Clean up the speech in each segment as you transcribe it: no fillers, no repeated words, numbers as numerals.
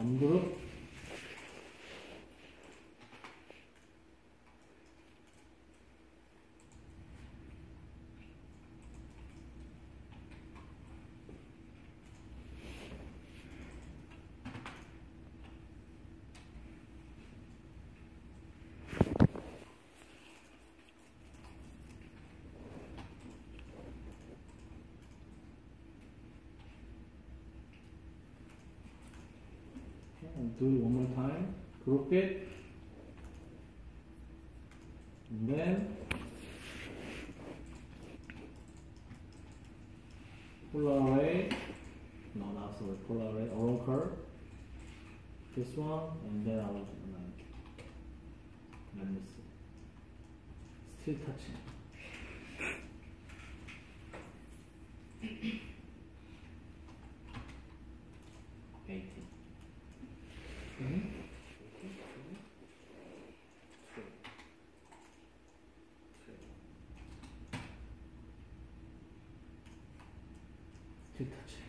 ungroup. And do it one more time. Group it. And then polar array. No, not sorry. Polar array. Oracle. This one, and then I will let me see. Still touching. Still touching.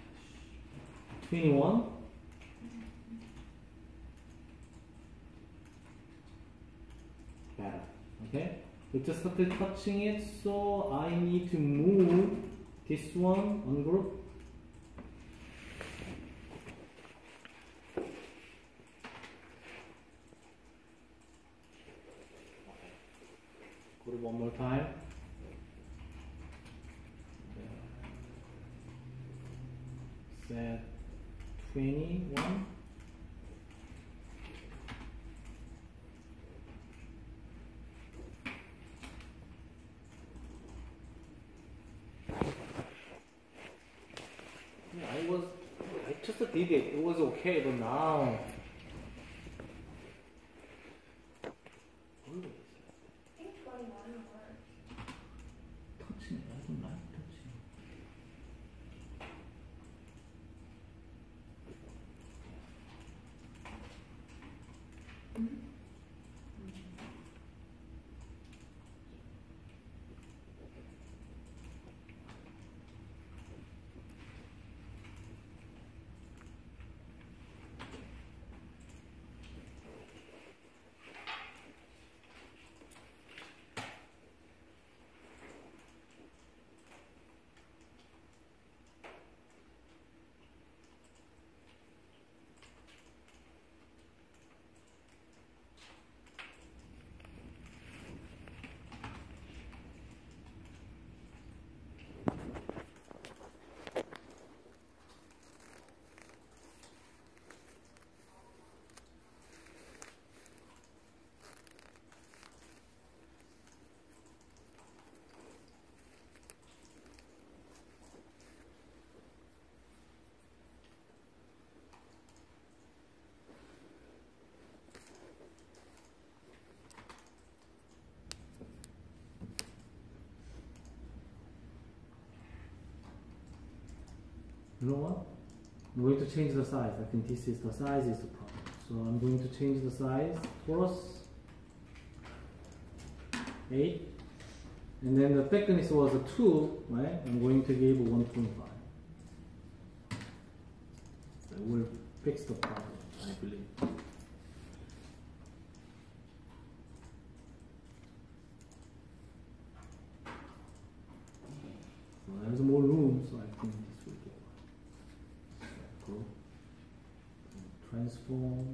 21. Better. Okay? We just started touching it, so I need to move this one ungroup. Group one more time. Set 21. I just did it. It was okay, but now. Touching, I don't like touching. You know what? I'm going to change the size. I think this is the size is the problem. So I'm going to change the size. Torus 8. And then the thickness was a 2, right? I'm going to give 1.5. That will fix the problem, I believe. So there's more room, so I think this will go. Transform,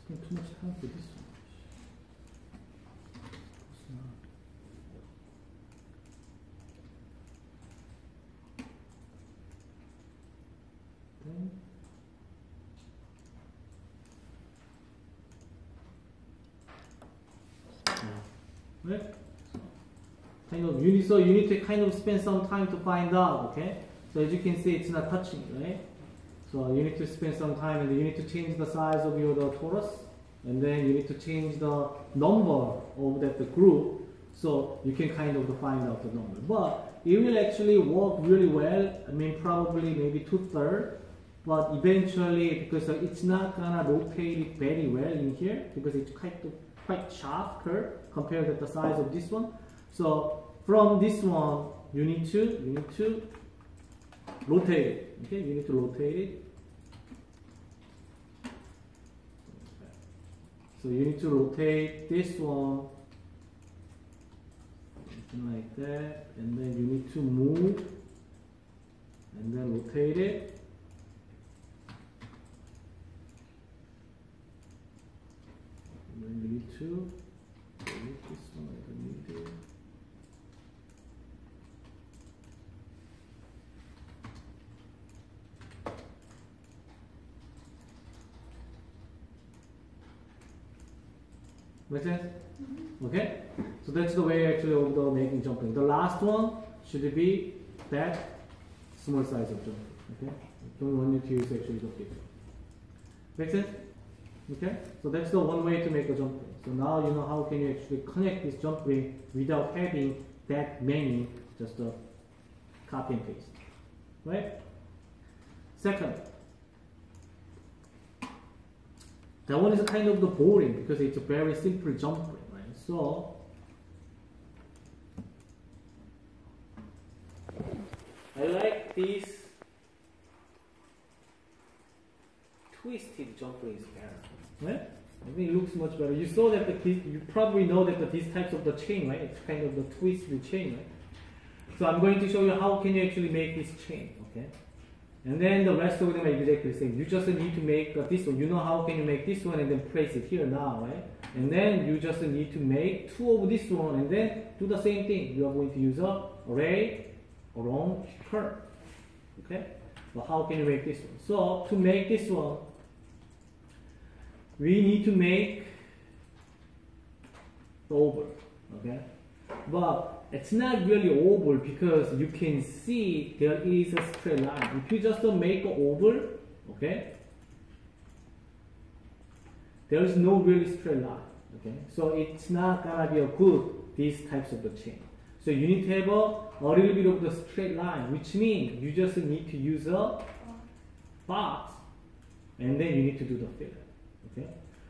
spend too much time for this one. Right? Kind of so you need to kind of spend some time to find out, okay? So as you can see, it's not touching, right? So you need to spend some time and you need to change the size of your torus. and then you need to change the number of that group, so you can kind of find out the number. But it will actually work really well. I mean, probably maybe 2/3, but eventually, because it's not gonna rotate it very well in here, because it's quite sharp curve compared to the size of this one. So from this one, you need to rotate it. Okay, you need to rotate it. So you need to rotate this one, something like that, and then you need to move, and then rotate it. And then you need to delete this one, I don't need it. Make sense? Mm-hmm. Okay? So that's the way actually of the making jumping. The last one should be that small size of jumping. Okay? Don't want you to use actually the big one. Make sense? Okay? So that's the one way to make a jump ring. So now you know how can you actually connect this jump ring without having that many, just a copy and paste. Right? Second, that one is kind of the boring because it's a very simple jump ring, right? So I like these twisted jump rings better, right? I think it looks much better. You saw that you probably know that these types of the chain, right? It's kind of the twisted chain, right? So I'm going to show you how can you actually make this chain, okay? And then the rest of them are exactly the same. You just need to make this one. You know how can you make this one and then place it here now, right? And then you just need to make two of this one and then do the same thing. You are going to use a array along curve. Okay? But how can you make this one? So to make this one, we need to make the oval. Okay? But it's not really oval because you can see there is a straight line. If you just make an oval, okay, there is no really straight line. Okay, so it's not gonna be a good these types of the chain. So you need to have a little bit of the straight line, which means you just need to use a box, and then you need to do the fillet. Okay,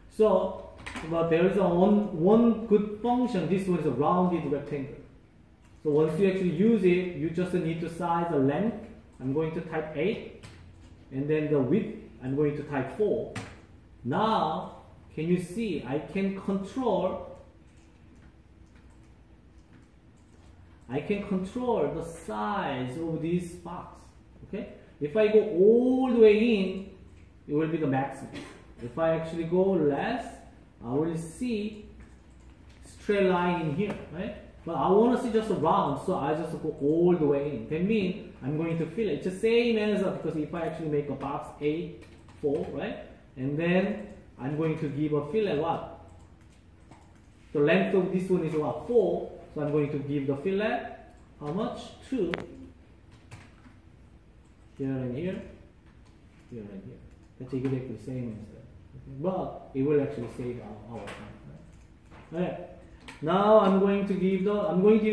so but there is a one good function. This one is a rounded rectangle. So once you actually use it, you just need to size the length. I'm going to type 8. And then the width, I'm going to type 4. Now, can you see I can control the size of this box. Okay? If I go all the way in, it will be the maximum. If I actually go less, I will see straight line in here, right? But I want to see just a round, so I just go all the way in. That means I'm going to fill it. It's the same as because if I actually make a box 8, 4, right? And then I'm going to give a fillet what? The length of this one is what? 4. So I'm going to give the fillet how much? 2. Here and here. Here and here. That's exactly the same as that. Okay? But it will actually save our time. Right? Alright. Now I'm going to use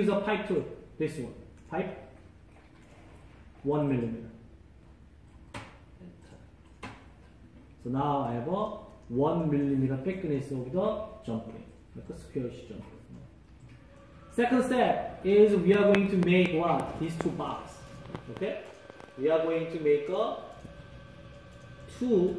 a pipe tool. This one. Pipe 1 millimeter. So now I have a 1 millimeter thickness of the jump ring. Like a squarish jump ring. Second step is we are going to make what? These two boxes. Okay? We are going to make a two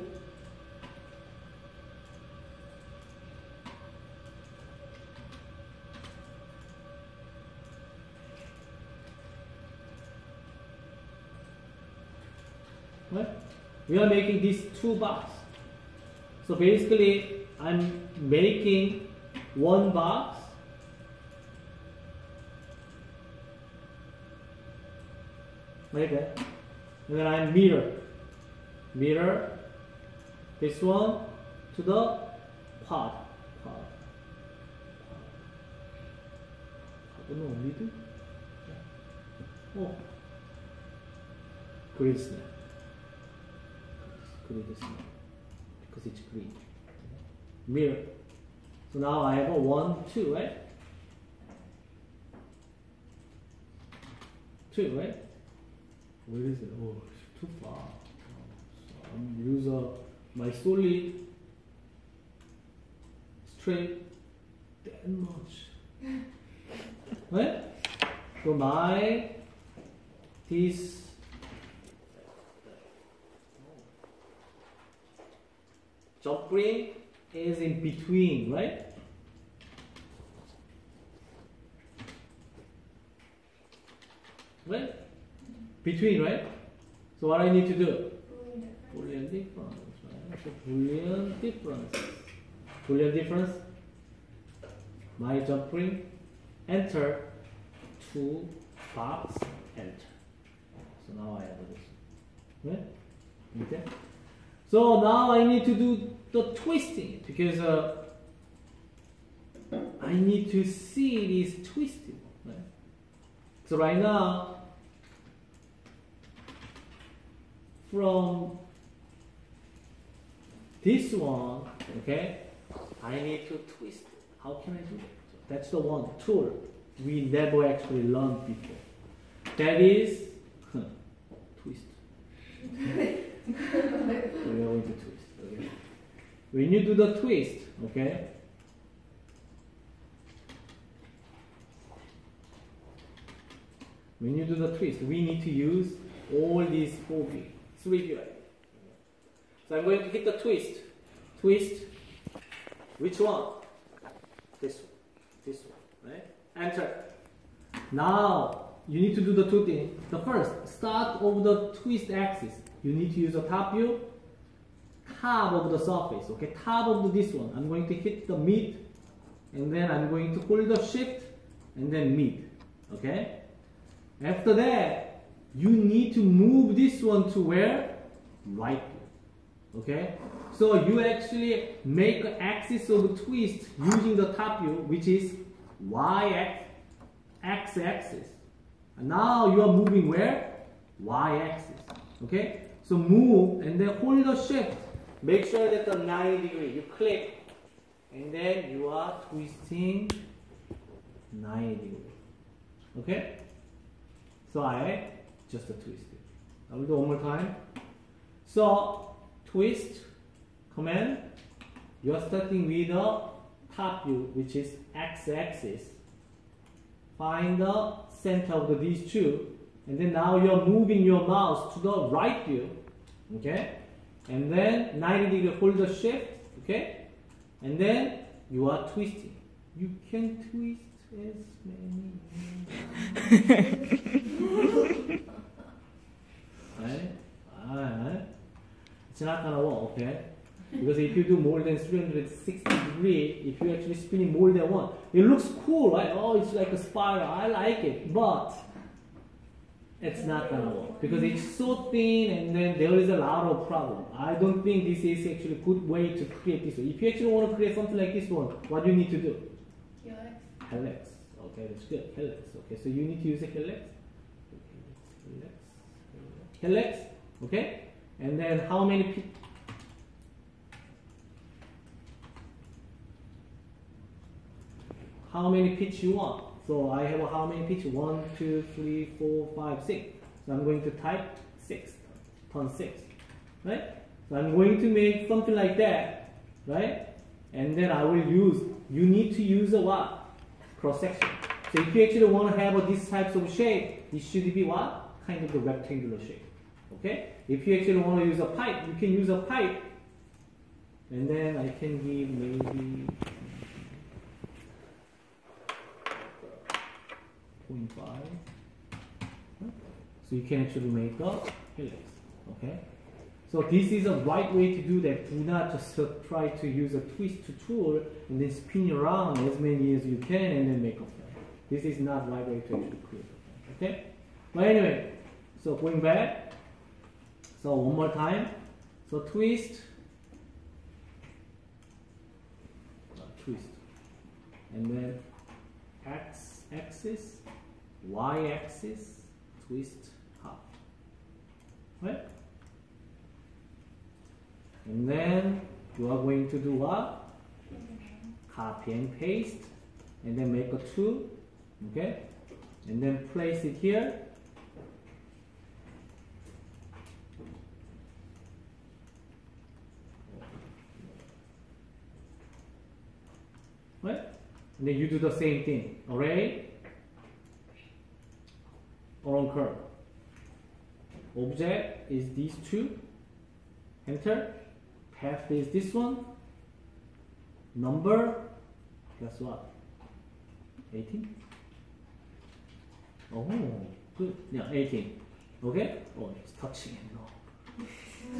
right? We are making these two boxes. So basically, I'm making one box like that, and then I mirror this one to the pod. middle. Oh, grid snap. Grid snap because it's green. mirror. So now I have a 1, 2, right? 2, right? Where is it? Oh, it's too far. So I'm use my solid straight that much. Right? So my this jump ring is in between, right? Right? Between, right? So what I need to do? Boolean difference, right? So Boolean difference. Boolean difference. My jump ring, enter, to box, enter. So now I have this. Right? Okay. So now I need to do the twisting because I need to see this twisting. Right? So right now, from this one, okay, I need to twist it. How can I do that? So that's the one tool we never actually learned before. That is twist. So we are going to twist. Okay. When you do the twist, okay, when you do the twist, we need to use all these 4 views. 3 views. So I'm going to hit the twist. Twist. Which one? This one. This one. Right? Enter. Now you need to do the 2 things. The first, start of the twist axis. You need to use the top view, top of the surface. Okay, top of this one. I'm going to hit the mid, and then I'm going to hold the shift, and then mid. Okay. After that, you need to move this one to where? Right. Okay? So you actually make an axis of twist using the top view, which is x-axis. And now you are moving where? Y-axis. Okay? So move and then hold the shift. Make sure that the 90 degree, you click, and then you are twisting 90 degree. Okay? So I just twist it. I will do one more time. So twist command. You are starting with the top view, which is x-axis. Find the center of these two, and then now you are moving your mouse to the right view. Okay, and then 90 degree, hold the shift. Okay, and then you are twisting. You can twist as many. Right? It's not gonna work, okay? Because if you do more than 360 degrees, if you actually spinning more than one, it looks cool, right? Oh, it's like a spiral. I like it, but it's not gonna work because it's so thin, and then there is a lot of problem. I don't think this is actually a good way to create this one. If you actually want to create something like this one, what do you need to do? Helix. Okay, that's good. Helix. Okay, so you need to use a helix. Helix. Okay, and then how many pitch you want? So I have how many pitch? 1, 2, 3, 4, 5, 6. So I'm going to type 6, turn 6, right? So I'm going to make something like that, right? And then I will use. You need to use a what? Cross section. So if you actually want to have these types of shape, it should be what? Kind of the rectangular shape. Okay? If you actually want to use a pipe, you can use a pipe. And then I can give maybe 0.5. So you can actually make a helix. Okay? So this is a right way to do that. Do not just try to use a twist tool and then spin around as many as you can and then make a frame. This is not the right way to actually create a frame. Okay? But anyway, so going back. So one more time. So twist. Twist. And then x-axis, y-axis, twist half. Right? And then you are going to do what? copy and paste, and then make a 2, okay, and then place it here. Right? And then you do the same thing. Array, around curve. Object is these two. Enter. Path is this one. Number, guess what? 18? Oh, good. Yeah, 18. Okay? Oh, it's touching it now.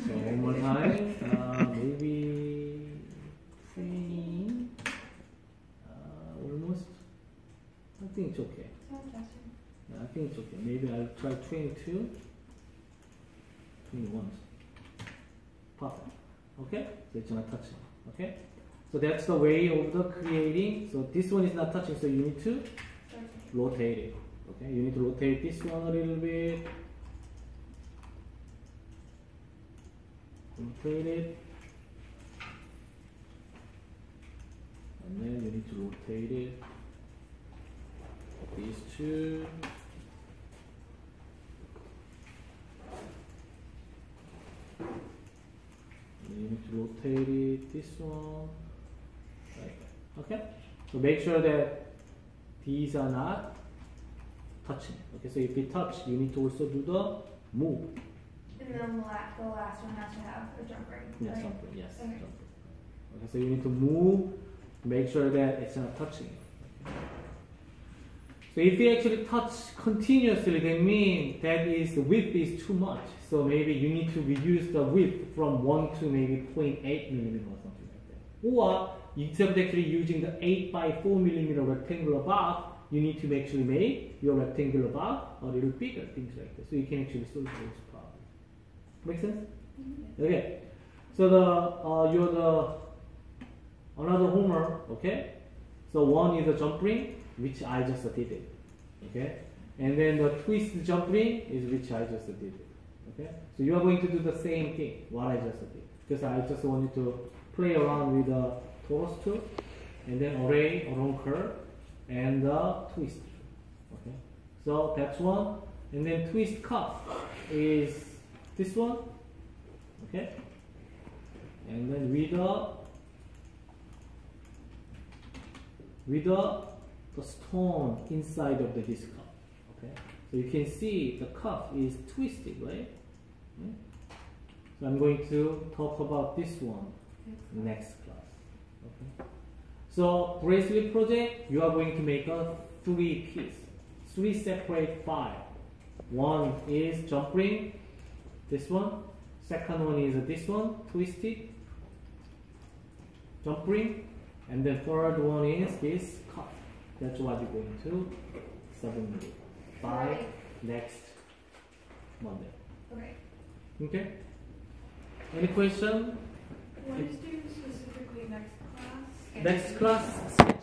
So one more time. Maybe 20. Almost. I think it's okay. Yeah, I think it's okay. Maybe I'll try 22. 21. Perfect. Okay? So it's not touching. Okay? So that's the way of the creating. So this one is not touching, so you need to rotate it. Okay? You need to rotate this one a little bit. Rotate it. And then you need to rotate it. These two. And then you need to rotate it, this one. Like that. Okay? So make sure that these are not touching. Okay, so if they touch, you need to also do the move. And then the last one has to have a jump ring. Yes, right? jump ring, yes. Okay. Jump ring. Okay, so you need to move, make sure that it's not touching. So if you actually touch continuously, that means that is the width is too much. So maybe you need to reduce the width from 1 to maybe 0.8 millimeter or something like that. Or instead of actually using the 8 by 4 millimeter rectangular box, you need to actually make your rectangular box a little bigger, things like that. So you can actually solve those problems. Make sense? Mm-hmm. Okay. So another homework, okay? So one is a jump ring, which I just did it, okay? And then the twist jump ring is which I just did it, okay? So you are going to do the same thing, what I just did. Because I just wanted to play around with the torus tool, and then array, around curve, and the twist, okay? So that's one. And then twist cuff is this one, okay? And then with the stone inside of this cup, okay? So you can see the cup is twisted, right? Okay? So I'm going to talk about this one next class, okay? So bracelet project, you are going to make a 3 separate file. One is jump ring, this one. Second one is this one, twisted jump ring, and then third one is this cup. That's what you're going to submit by next Monday. Okay. Okay? Any question? What is due specifically next class? Next class.